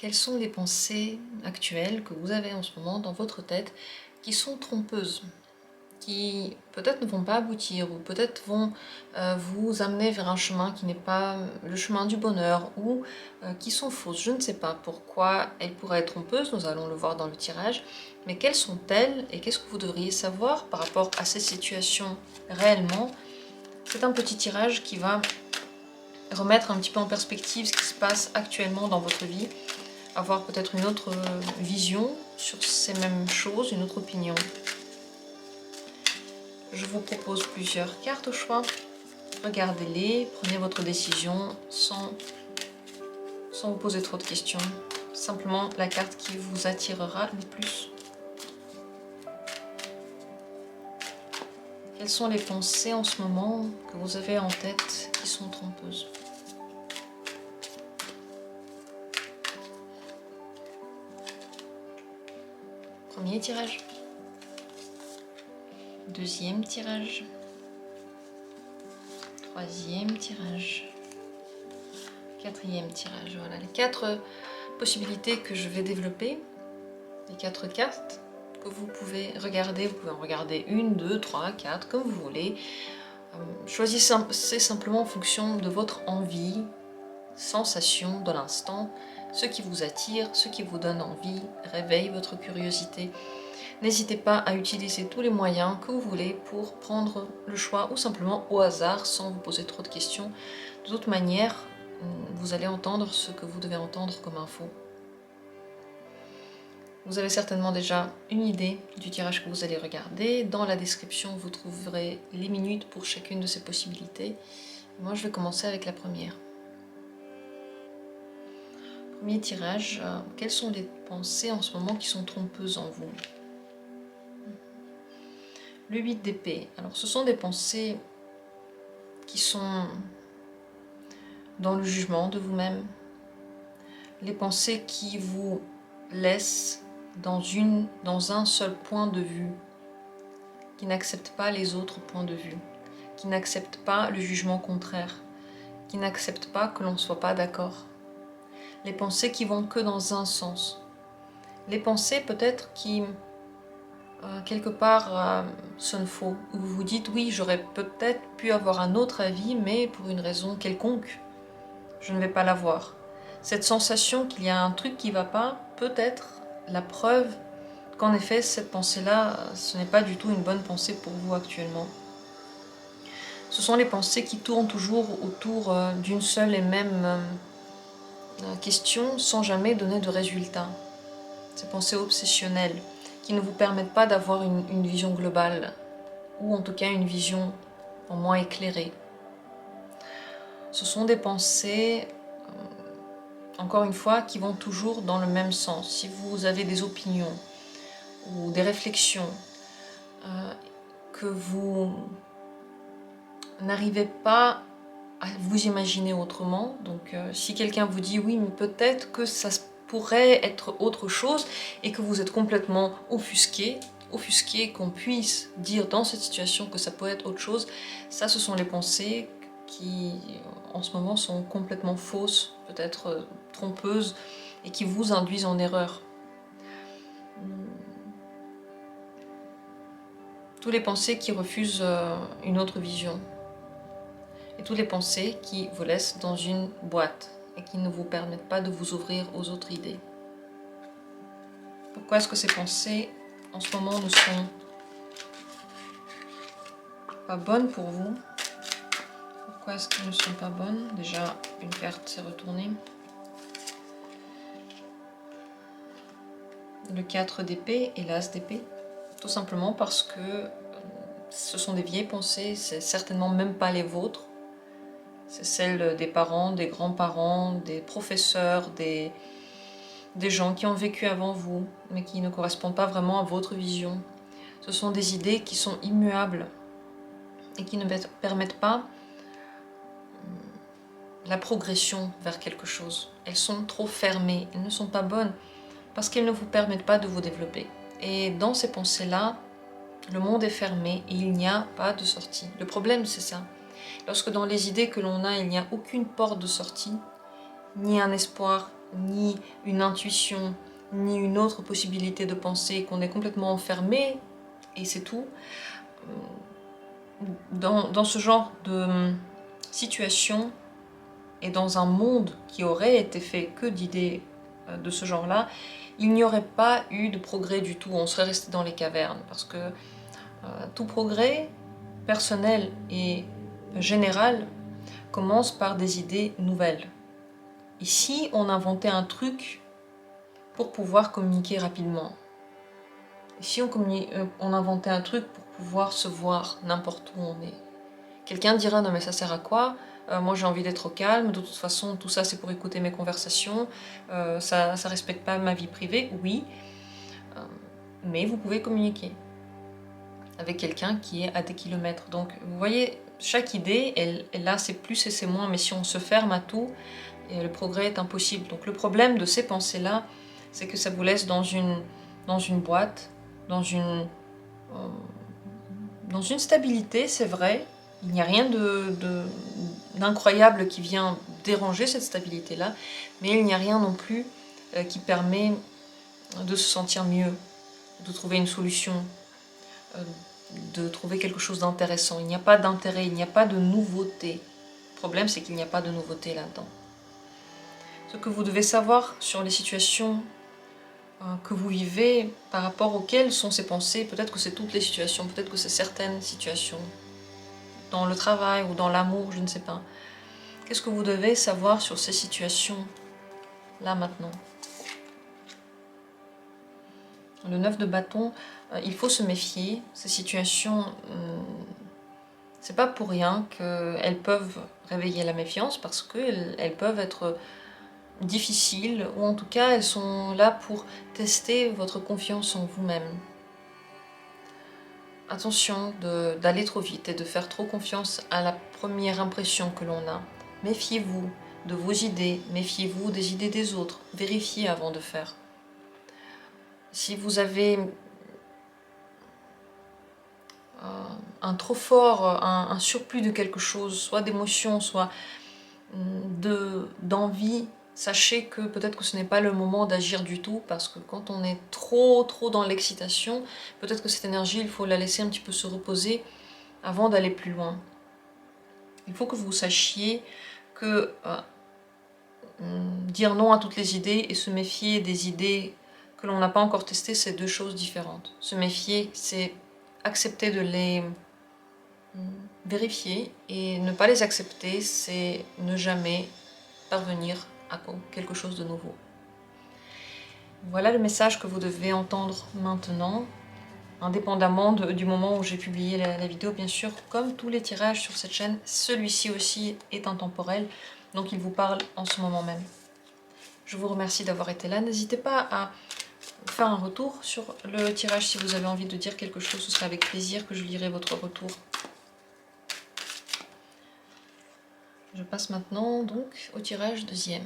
Quelles sont les pensées actuelles que vous avez en ce moment dans votre tête qui sont trompeuses, qui peut-être ne vont pas aboutir ou peut-être vont vous amener vers un chemin qui n'est pas le chemin du bonheur ou qui sont fausses. Je ne sais pas pourquoi elles pourraient être trompeuses, nous allons le voir dans le tirage, mais quelles sont-elles et qu'est-ce que vous devriez savoir par rapport à ces situations réellement? C'est un petit tirage qui va remettre un petit peu en perspective ce qui se passe actuellement dans votre vie, avoir peut-être une autre vision sur ces mêmes choses, une autre opinion. Je vous propose plusieurs cartes au choix. Regardez-les, prenez votre décision sans vous poser trop de questions. Simplement la carte qui vous attirera le plus. Quelles sont les pensées en ce moment que vous avez en tête qui sont trompeuses? Premier tirage. Deuxième tirage. Troisième tirage. Quatrième tirage. Voilà les 4 possibilités que je vais développer. Les 4 cartes que vous pouvez regarder. Vous pouvez en regarder 1, 2, 3, 4, comme vous voulez. Choisissez simplement en fonction de votre envie, sensation de l'instant, ce qui vous attire, ce qui vous donne envie, réveille votre curiosité. N'hésitez pas à utiliser tous les moyens que vous voulez pour prendre le choix ou simplement au hasard sans vous poser trop de questions. De toute manière, vous allez entendre ce que vous devez entendre comme info. Vous avez certainement déjà une idée du tirage que vous allez regarder. Dans la description, vous trouverez les minutes pour chacune de ces possibilités. Moi, je vais commencer avec la première. Premier tirage, quelles sont les pensées en ce moment qui sont trompeuses en vous? Le 8 d'épée. Alors, ce sont des pensées qui sont dans le jugement de vous-même. Les pensées qui vous laissent dans un seul point de vue, qui n'acceptent pas les autres points de vue, qui n'acceptent pas le jugement contraire, qui n'acceptent pas que l'on ne soit pas d'accord. Les pensées qui vont que dans un sens. Les pensées peut-être qui quelque part sonne faux, où vous vous dites oui, j'aurais peut-être pu avoir un autre avis, mais pour une raison quelconque, je ne vais pas l'avoir. Cette sensation qu'il y a un truc qui ne va pas, peut être la preuve qu'en effet cette pensée-là, ce n'est pas du tout une bonne pensée pour vous actuellement. Ce sont les pensées qui tournent toujours autour d'une seule et même question sans jamais donner de résultat. Ces pensées obsessionnelles qui ne vous permettent pas d'avoir une vision globale, ou en tout cas une vision en moins éclairée. Ce sont des pensées, encore une fois, qui vont toujours dans le même sens. Si vous avez des opinions ou des réflexions que vous n'arrivez pas à vous imaginer autrement, donc si quelqu'un vous dit oui, mais peut-être que ça pourrait être autre chose et que vous êtes complètement offusqué qu'on puisse dire dans cette situation que ça peut être autre chose, ça ce sont les pensées qui en ce moment sont complètement fausses, peut-être trompeuses et qui vous induisent en erreur. Toutes les pensées qui refusent une autre vision et toutes les pensées qui vous laissent dans une boîte et qui ne vous permettent pas de vous ouvrir aux autres idées. Pourquoi est-ce que ces pensées, en ce moment, ne sont pas bonnes pour vous? Pourquoi est-ce qu'elles ne sont pas bonnes? Déjà, une carte s'est retournée. Le 4 d'épée et l'as d'épée. Tout simplement parce que ce sont des vieilles pensées, c'est certainement même pas les vôtres. C'est celles des parents, des grands-parents, des professeurs, des gens qui ont vécu avant vous, mais qui ne correspondent pas vraiment à votre vision. Ce sont des idées qui sont immuables et qui ne permettent pas la progression vers quelque chose. Elles sont trop fermées, elles ne sont pas bonnes parce qu'elles ne vous permettent pas de vous développer. Et dans ces pensées-là, le monde est fermé et il n'y a pas de sortie. Le problème, c'est ça. Lorsque dans les idées que l'on a, il n'y a aucune porte de sortie, ni un espoir, ni une intuition, ni une autre possibilité de penser, qu'on est complètement enfermé, et c'est tout. Dans ce genre de situation, et dans un monde qui aurait été fait que d'idées de ce genre-là, il n'y aurait pas eu de progrès du tout, on serait resté dans les cavernes, parce que tout progrès personnel et général commence par des idées nouvelles. Ici, on inventait un truc pour pouvoir communiquer rapidement. Ici, on inventait un truc pour pouvoir se voir n'importe où on est. Quelqu'un dira, non mais ça sert à quoi? Moi j'ai envie d'être au calme, de toute façon tout ça c'est pour écouter mes conversations, ça respecte pas ma vie privée, oui, mais vous pouvez communiquer avec quelqu'un qui est à des kilomètres. Donc vous voyez, chaque idée, elle a ses plus et ses moins, mais si on se ferme à tout, le progrès est impossible. Donc le problème de ces pensées-là, c'est que ça vous laisse dans une boîte, dans une stabilité, c'est vrai. Il n'y a rien d'incroyable qui vient déranger cette stabilité-là, mais il n'y a rien non plus qui permet de se sentir mieux, de trouver une solution, de trouver quelque chose d'intéressant. Il n'y a pas d'intérêt, il n'y a pas de nouveauté. Le problème, c'est qu'il n'y a pas de nouveauté là-dedans. Ce que vous devez savoir sur les situations que vous vivez, par rapport auxquelles sont ces pensées, peut-être que c'est toutes les situations, peut-être que c'est certaines situations, dans le travail ou dans l'amour, je ne sais pas. Qu'est-ce que vous devez savoir sur ces situations, là, maintenant? Le 9 de bâton, il faut se méfier. Ces situations, c'est pas pour rien qu'elles peuvent réveiller la méfiance, parce qu'elles peuvent être difficiles, ou en tout cas, elles sont là pour tester votre confiance en vous-même. Attention d'aller trop vite et de faire trop confiance à la première impression que l'on a. Méfiez-vous de vos idées, méfiez-vous des idées des autres, vérifiez avant de faire. Si vous avez un trop fort, un surplus de quelque chose, soit d'émotion, soit d'envie, sachez que peut-être que ce n'est pas le moment d'agir du tout, parce que quand on est trop dans l'excitation, peut-être que cette énergie, il faut la laisser un petit peu se reposer avant d'aller plus loin. Il faut que vous sachiez que dire non à toutes les idées et se méfier des idées que l'on n'a pas encore testées, c'est deux choses différentes. Se méfier, c'est accepter de les vérifier, et ne pas les accepter, c'est ne jamais parvenir à quelque chose de nouveau. Voilà le message que vous devez entendre maintenant, indépendamment du moment où j'ai publié la vidéo, bien sûr. Comme tous les tirages sur cette chaîne, celui-ci aussi est intemporel, donc il vous parle en ce moment même. Je vous remercie d'avoir été là. N'hésitez pas à faire un retour sur le tirage si vous avez envie de dire quelque chose. Ce sera avec plaisir que je lirai votre retour. Je passe maintenant donc au tirage deuxième.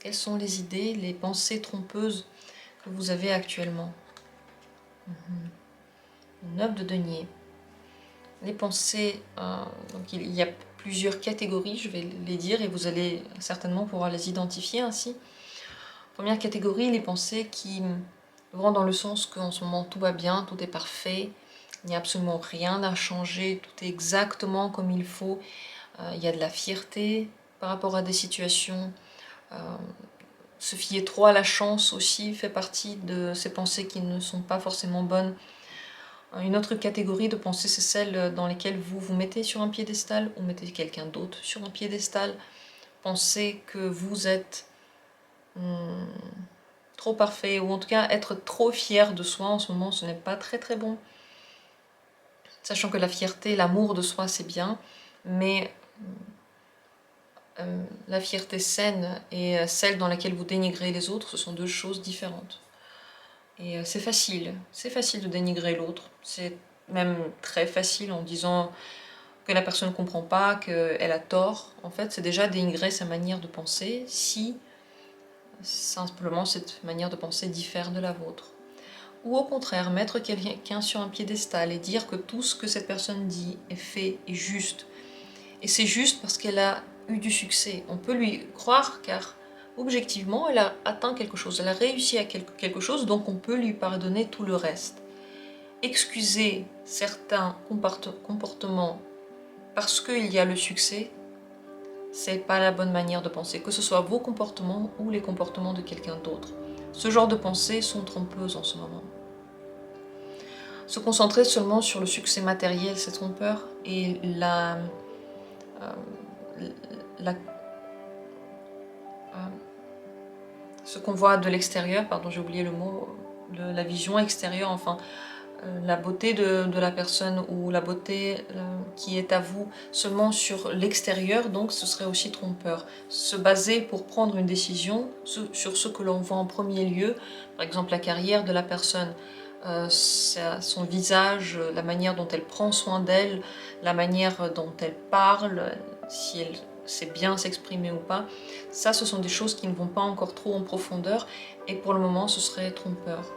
Quelles sont les idées, les pensées trompeuses que vous avez actuellement? 9 de denier. Les pensées, donc il y a plusieurs catégories, je vais les dire et vous allez certainement pouvoir les identifier ainsi. Première catégorie, les pensées qui vont dans le sens qu'en ce moment tout va bien, tout est parfait, il n'y a absolument rien à changer, tout est exactement comme il faut. Il y a de la fierté par rapport à des situations. Se fier trop à la chance aussi fait partie de ces pensées qui ne sont pas forcément bonnes. Une autre catégorie de pensées, c'est celle dans lesquelles vous vous mettez sur un piédestal ou mettez quelqu'un d'autre sur un piédestal. Pensez que vous êtes trop parfait, ou en tout cas être trop fier de soi en ce moment, ce n'est pas très bon. Sachant que la fierté, l'amour de soi, c'est bien, mais la fierté saine et celle dans laquelle vous dénigrez les autres, ce sont deux choses différentes. Et c'est facile de dénigrer l'autre, c'est même très facile en disant que la personne ne comprend pas, qu'elle a tort. En fait, c'est déjà dénigrer sa manière de penser si simplement cette manière de penser diffère de la vôtre. Ou au contraire, mettre quelqu'un sur un piédestal et dire que tout ce que cette personne dit est fait est juste. Et c'est juste parce qu'elle a eu du succès. On peut lui croire car objectivement, elle a atteint quelque chose, elle a réussi à quelque chose, donc on peut lui pardonner tout le reste. Excuser certains comportements parce qu'il y a le succès, c'est pas la bonne manière de penser, que ce soit vos comportements ou les comportements de quelqu'un d'autre. Ce genre de pensées sont trompeuses en ce moment. Se concentrer seulement sur le succès matériel, c'est trompeur, et ce qu'on voit de l'extérieur, pardon, j'ai oublié le mot, la vision extérieure, enfin, la beauté de la personne ou la beauté qui est à vous seulement sur l'extérieur, donc ce serait aussi trompeur. Se baser pour prendre une décision sur ce que l'on voit en premier lieu, par exemple la carrière de la personne, son visage, la manière dont elle prend soin d'elle, la manière dont elle parle, si elle sait bien s'exprimer ou pas, ça ce sont des choses qui ne vont pas encore trop en profondeur et pour le moment ce serait trompeur.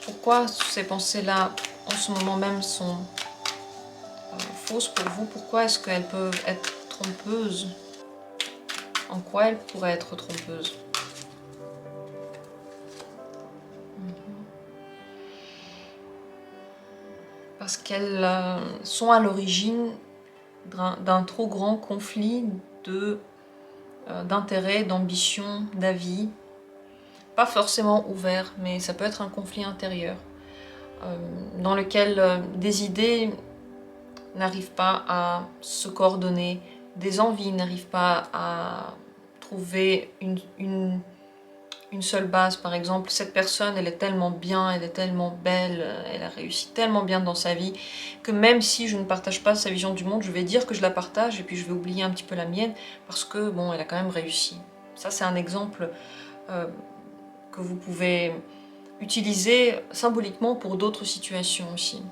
Pourquoi ces pensées-là, en ce moment même, sont fausses pour vous? Pourquoi est-ce qu'elles peuvent être trompeuses? En quoi elles pourraient être trompeuses? Parce qu'elles sont à l'origine d'un trop grand conflit d'intérêts, d'ambition, d'avis. Pas forcément ouvert, mais ça peut être un conflit intérieur dans lequel des idées n'arrivent pas à se coordonner, des envies n'arrivent pas à trouver une seule base. Par exemple, cette personne, elle est tellement bien, elle est tellement belle, elle a réussi tellement bien dans sa vie, que même si je ne partage pas sa vision du monde, je vais dire que je la partage et puis je vais oublier un petit peu la mienne, parce que, bon, elle a quand même réussi. Ça, c'est un exemple que vous pouvez utiliser symboliquement pour d'autres situations aussi.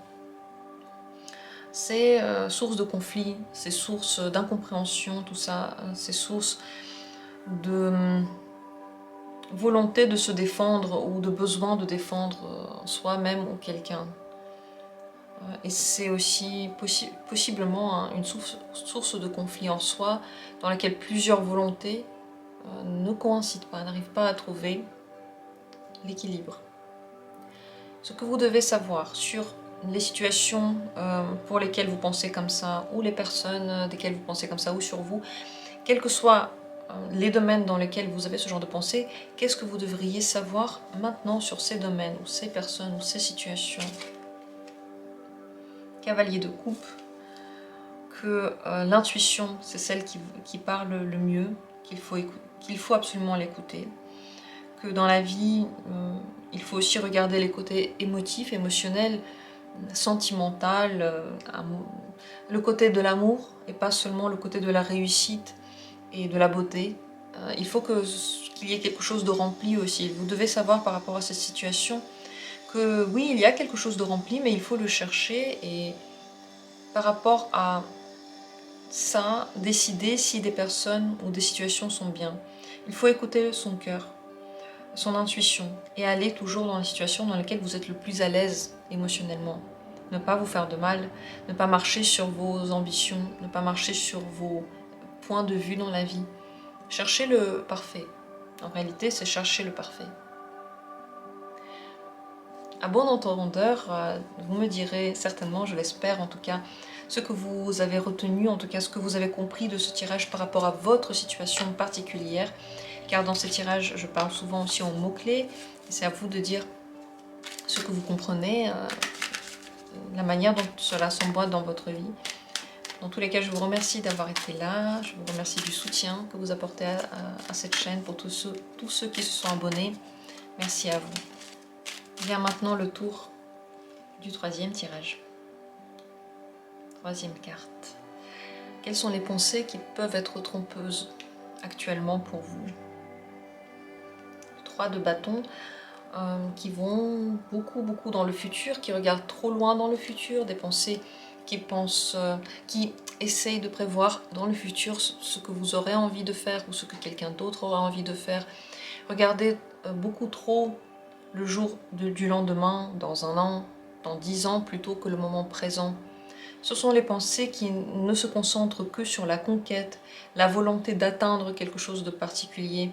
C'est source de conflit, c'est source d'incompréhension, tout ça, c'est source de volonté de se défendre ou de besoin de défendre soi-même ou quelqu'un. Et c'est aussi possiblement une source de conflit en soi dans laquelle plusieurs volontés ne coïncident pas, n'arrivent pas à trouver l'équilibre. Ce que vous devez savoir sur les situations pour lesquelles vous pensez comme ça, ou les personnes desquelles vous pensez comme ça, ou sur vous, quels que soient les domaines dans lesquels vous avez ce genre de pensée, qu'est-ce que vous devriez savoir maintenant sur ces domaines, ou ces personnes, ou ces situations? Cavalier de coupe, que l'intuition, c'est celle qui parle le mieux, qu'il faut absolument l'écouter, que dans la vie, il faut aussi regarder les côtés émotifs, émotionnels, sentimental, le côté de l'amour et pas seulement le côté de la réussite et de la beauté. Il faut qu'il y ait quelque chose de rempli aussi. Vous devez savoir par rapport à cette situation que oui, il y a quelque chose de rempli, mais il faut le chercher et par rapport à ça, décider si des personnes ou des situations sont bien. Il faut écouter son cœur, son intuition et aller toujours dans les situations dans lesquelles vous êtes le plus à l'aise émotionnellement. Ne pas vous faire de mal, ne pas marcher sur vos ambitions, ne pas marcher sur vos points de vue dans la vie. Cherchez le parfait. En réalité, c'est chercher le parfait. À bon entendeur, vous me direz certainement, je l'espère en tout cas, ce que vous avez retenu, en tout cas ce que vous avez compris de ce tirage par rapport à votre situation particulière. Car dans ces tirages, je parle souvent aussi en mots-clés. C'est à vous de dire ce que vous comprenez, la manière dont cela s'emboîte dans votre vie. Dans tous les cas, je vous remercie d'avoir été là. Je vous remercie du soutien que vous apportez à cette chaîne pour tous ceux qui se sont abonnés. Merci à vous. Vient maintenant le tour du troisième tirage. Troisième carte. Quelles sont les pensées qui peuvent être trompeuses actuellement pour vous? 3 de bâton qui vont beaucoup dans le futur, qui regardent trop loin dans le futur, des pensées qui essayent de prévoir dans le futur ce que vous aurez envie de faire ou ce que quelqu'un d'autre aura envie de faire. Regardez beaucoup trop le jour du lendemain, dans un an, dans 10 ans, plutôt que le moment présent. Ce sont les pensées qui ne se concentrent que sur la conquête, la volonté d'atteindre quelque chose de particulier.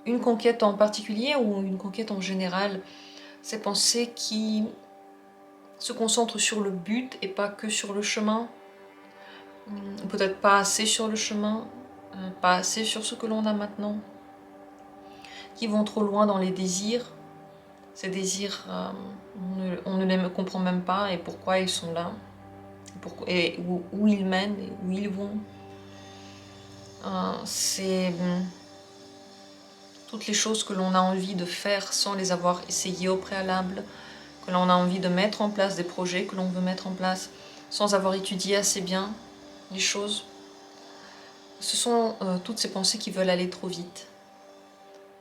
Une conquête en particulier ou une conquête en général. Ces pensées qui se concentrent sur le but et pas que sur le chemin. Peut-être pas assez sur le chemin, pas assez sur ce que l'on a maintenant. Qui vont trop loin dans les désirs. Ces désirs, on ne les comprend même pas et pourquoi ils sont là. Et où ils mènent et où ils vont. C'est toutes les choses que l'on a envie de faire sans les avoir essayées au préalable, que l'on a envie de mettre en place, des projets que l'on veut mettre en place sans avoir étudié assez bien les choses. Ce sont toutes ces pensées qui veulent aller trop vite,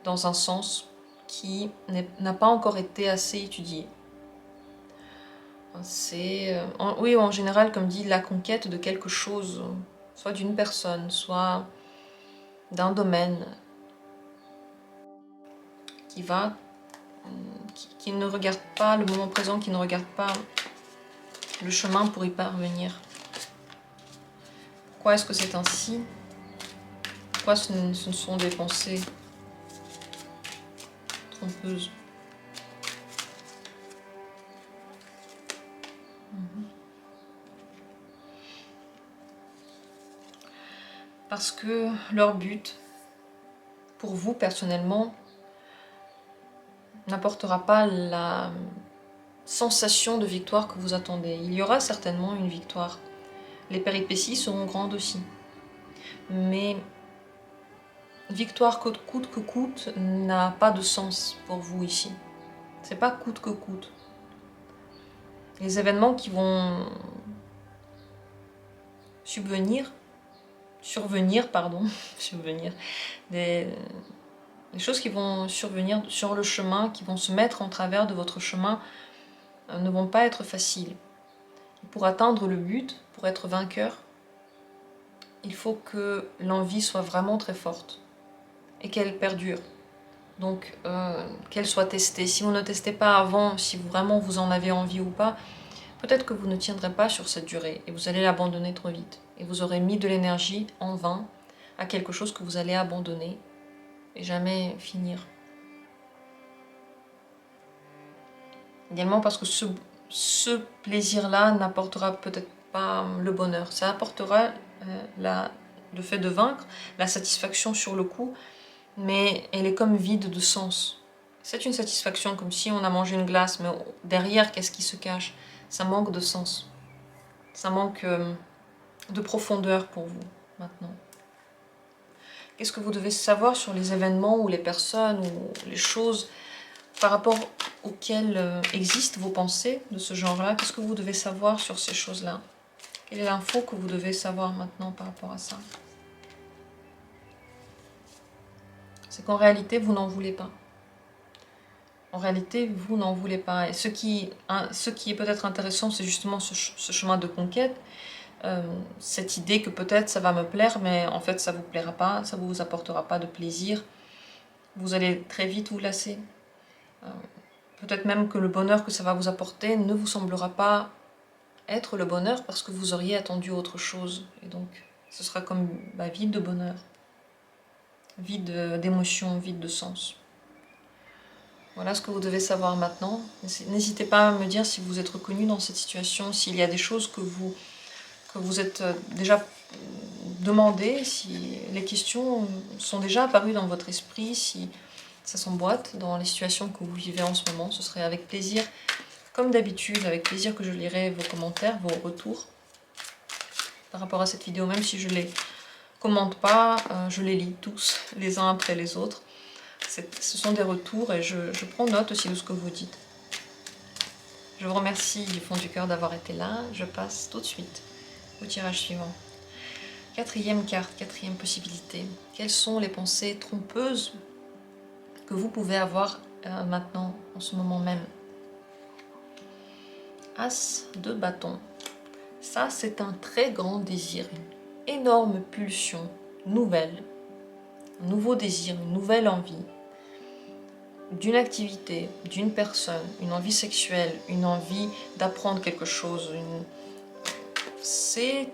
dans un sens qui n'a pas encore été assez étudié. C'est, oui, en général, comme dit, la conquête de quelque chose, soit d'une personne, soit d'un domaine, qui ne regarde pas le moment présent, qui ne regarde pas le chemin pour y parvenir. Pourquoi est-ce que c'est ainsi? Pourquoi ce ne sont des pensées trompeuses? Parce que leur but, pour vous personnellement, n'apportera pas la sensation de victoire que vous attendez. Il y aura certainement une victoire. Les péripéties seront grandes aussi. Mais victoire coûte que coûte n'a pas de sens pour vous ici. C'est pas coûte que coûte. Les événements qui vont survenir, les choses qui vont survenir sur le chemin, qui vont se mettre en travers de votre chemin, ne vont pas être faciles. Pour atteindre le but, pour être vainqueur, il faut que l'envie soit vraiment très forte et qu'elle perdure. Donc, qu'elle soit testée. Si vous ne testez pas avant, si vraiment vous en avez envie ou pas, peut-être que vous ne tiendrez pas sur cette durée et vous allez l'abandonner trop vite. Et vous aurez mis de l'énergie en vain à quelque chose que vous allez abandonner et jamais finir. Également parce que ce plaisir-là n'apportera peut-être pas le bonheur. Ça apportera le fait de vaincre, la satisfaction sur le coup, mais elle est comme vide de sens. C'est une satisfaction comme si on a mangé une glace, mais derrière, qu'est-ce qui se cache? Ça manque de sens. Ça manque de profondeur pour vous, maintenant. Qu'est-ce que vous devez savoir sur les événements ou les personnes ou les choses par rapport auxquelles existent vos pensées de ce genre-là? Qu'est-ce que vous devez savoir sur ces choses-là? Quelle est l'info que vous devez savoir maintenant par rapport à ça? C'est qu'en réalité, vous n'en voulez pas. En réalité, vous n'en voulez pas. Et ce qui est peut-être intéressant, c'est justement ce chemin de conquête, cette idée que peut-être ça va me plaire, mais en fait ça ne vous plaira pas, ça ne vous apportera pas de plaisir. Vous allez très vite vous lasser. Peut-être même que le bonheur que ça va vous apporter ne vous semblera pas être le bonheur parce que vous auriez attendu autre chose. Et donc, ce sera comme vide de bonheur, vide d'émotion, vide de sens. Voilà ce que vous devez savoir maintenant. N'hésitez pas à me dire si vous êtes reconnu dans cette situation, s'il y a des choses que vous êtes déjà demandé, si les questions sont déjà apparues dans votre esprit, si ça s'emboîte dans les situations que vous vivez en ce moment. Ce serait avec plaisir, comme d'habitude, avec plaisir que je lirai vos commentaires, vos retours par rapport à cette vidéo, même si je ne les commente pas, je les lis tous, les uns après les autres. Ce sont des retours et je prends note aussi de ce que vous dites. Je vous remercie du fond du cœur d'avoir été là. Je passe tout de suite au tirage suivant. Quatrième carte, quatrième possibilité. Quelles sont les pensées trompeuses que vous pouvez avoir maintenant, en ce moment même? As de bâton. Ça, c'est un très grand désir, une énorme pulsion nouvelle, un nouveau désir, une nouvelle envie d'une activité, d'une personne, une envie sexuelle, une envie d'apprendre quelque chose, c'est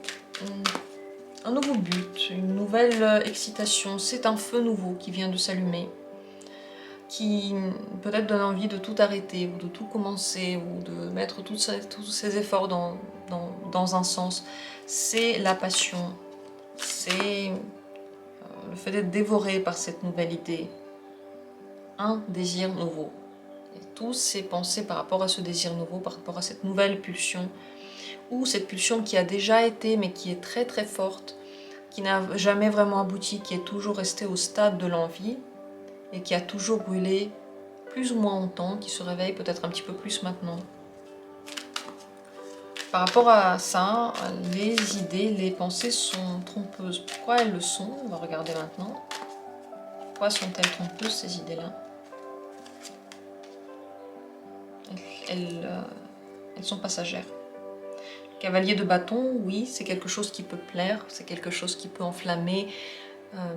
un nouveau but, une nouvelle excitation, c'est un feu nouveau qui vient de s'allumer, qui peut-être donne envie de tout arrêter ou de tout commencer ou de mettre tous ces efforts dans un sens. C'est la passion, c'est le fait d'être dévoré par cette nouvelle idée, un désir nouveau. Et tous ces pensées par rapport à ce désir nouveau, par rapport à cette nouvelle pulsion, ou cette pulsion qui a déjà été mais qui est très très forte, qui n'a jamais vraiment abouti, qui est toujours restée au stade de l'envie et qui a toujours brûlé plus ou moins longtemps, qui se réveille peut-être un petit peu plus maintenant. Par rapport à ça, les idées, les pensées sont trompeuses. Pourquoi elles le sont? On va regarder maintenant. Pourquoi sont-elles trompeuses, ces idées-là? Elles sont passagères. Cavalier de bâton, oui, c'est quelque chose qui peut plaire, c'est quelque chose qui peut enflammer,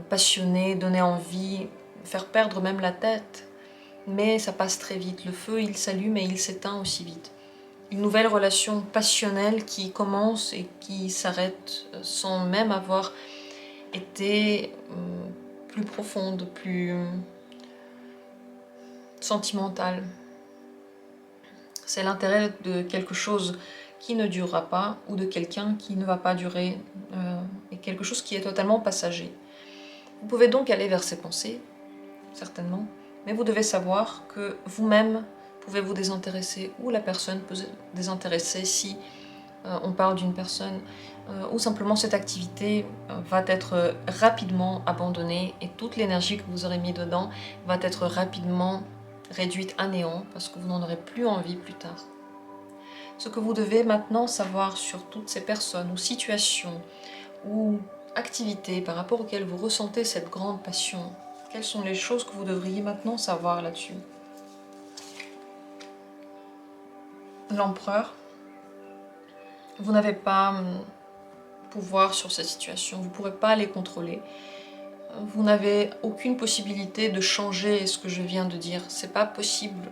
passionner, donner envie, faire perdre même la tête. Mais ça passe très vite. Le feu, il s'allume et il s'éteint aussi vite. Une nouvelle relation passionnelle qui commence et qui s'arrête sans même avoir été plus profonde, plus sentimentale. C'est l'intérêt de quelque chose qui ne durera pas ou de quelqu'un qui ne va pas durer et quelque chose qui est totalement passager. Vous pouvez donc aller vers ces pensées, certainement, mais vous devez savoir que vous-même pouvez vous désintéresser ou la personne peut se désintéresser si on parle d'une personne ou simplement cette activité va être rapidement abandonnée et toute l'énergie que vous aurez mis dedans va être rapidement réduite à néant parce que vous n'en aurez plus envie plus tard. Ce que vous devez maintenant savoir sur toutes ces personnes ou situations ou activités par rapport auxquelles vous ressentez cette grande passion, quelles sont les choses que vous devriez maintenant savoir là-dessus? L'empereur, vous n'avez pas pouvoir sur cette situation, vous ne pourrez pas les contrôler. Vous n'avez aucune possibilité de changer ce que je viens de dire. C'est pas possible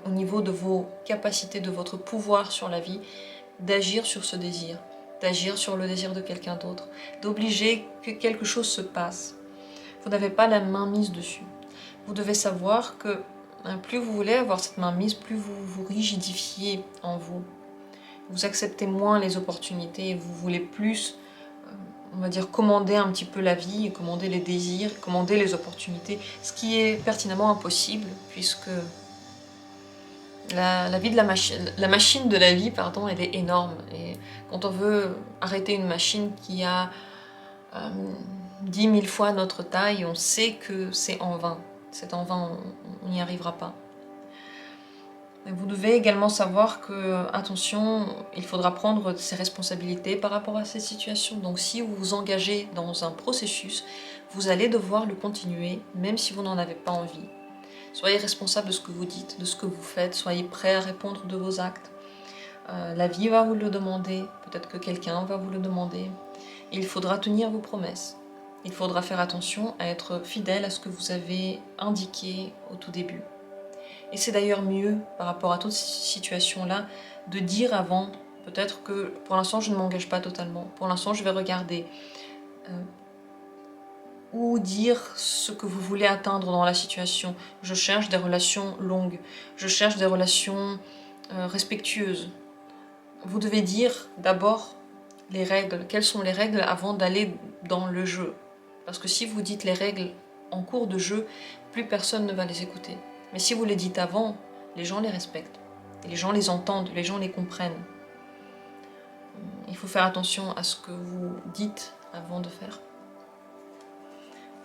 au niveau de vos capacités, de votre pouvoir sur la vie, d'agir sur ce désir, d'agir sur le désir de quelqu'un d'autre, d'obliger que quelque chose se passe. Vous n'avez pas la main mise dessus. Vous devez savoir que plus vous voulez avoir cette main mise, plus vous vous rigidifiez en vous. Vous acceptez moins les opportunités et vous voulez plus, on va dire, commander un petit peu la vie, commander les désirs, commander les opportunités, ce qui est pertinemment impossible puisque la vie de la machine de la vie, pardon, elle est énorme. Et quand on veut arrêter une machine qui a 10 000 fois notre taille, on sait que c'est en vain. C'est en vain, on n'y arrivera pas. Vous devez également savoir que, attention, il faudra prendre ses responsabilités par rapport à cette situation. Donc si vous vous engagez dans un processus, vous allez devoir le continuer, même si vous n'en avez pas envie. Soyez responsable de ce que vous dites, de ce que vous faites, soyez prêt à répondre de vos actes. La vie va vous le demander, peut-être que quelqu'un va vous le demander. Il faudra tenir vos promesses. Il faudra faire attention à être fidèle à ce que vous avez indiqué au tout début. Et c'est d'ailleurs mieux, par rapport à toute cette situation-là, de dire avant, peut-être que pour l'instant je ne m'engage pas totalement, pour l'instant je vais regarder, ou dire ce que vous voulez atteindre dans la situation. Je cherche des relations longues, je cherche des relations respectueuses. Vous devez dire d'abord les règles, quelles sont les règles avant d'aller dans le jeu. Parce que si vous dites les règles en cours de jeu, plus personne ne va les écouter. Mais si vous les dites avant, les gens les respectent. Et les gens les entendent, les gens les comprennent. Il faut faire attention à ce que vous dites avant de faire.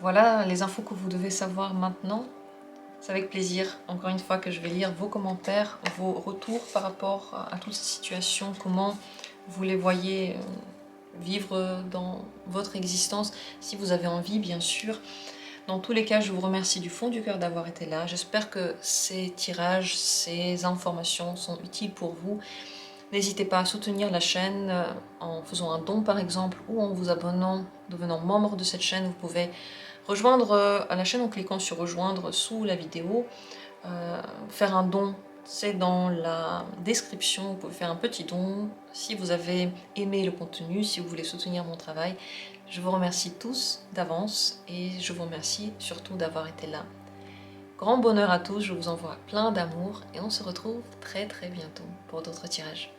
Voilà les infos que vous devez savoir maintenant. C'est avec plaisir, encore une fois, que je vais lire vos commentaires, vos retours par rapport à toutes ces situations, comment vous les voyez vivre dans votre existence, si vous avez envie, bien sûr. Dans tous les cas, je vous remercie du fond du cœur d'avoir été là. J'espère que ces tirages, ces informations sont utiles pour vous. N'hésitez pas à soutenir la chaîne en faisant un don par exemple ou en vous abonnant, devenant membre de cette chaîne. Vous pouvez rejoindre la chaîne en cliquant sur rejoindre sous la vidéo faire un don, c'est dans la description, vous pouvez faire un petit don. Si vous avez aimé le contenu, si vous voulez soutenir mon travail, je vous remercie tous d'avance et je vous remercie surtout d'avoir été là. Grand bonheur à tous, je vous envoie plein d'amour et on se retrouve très bientôt pour d'autres tirages.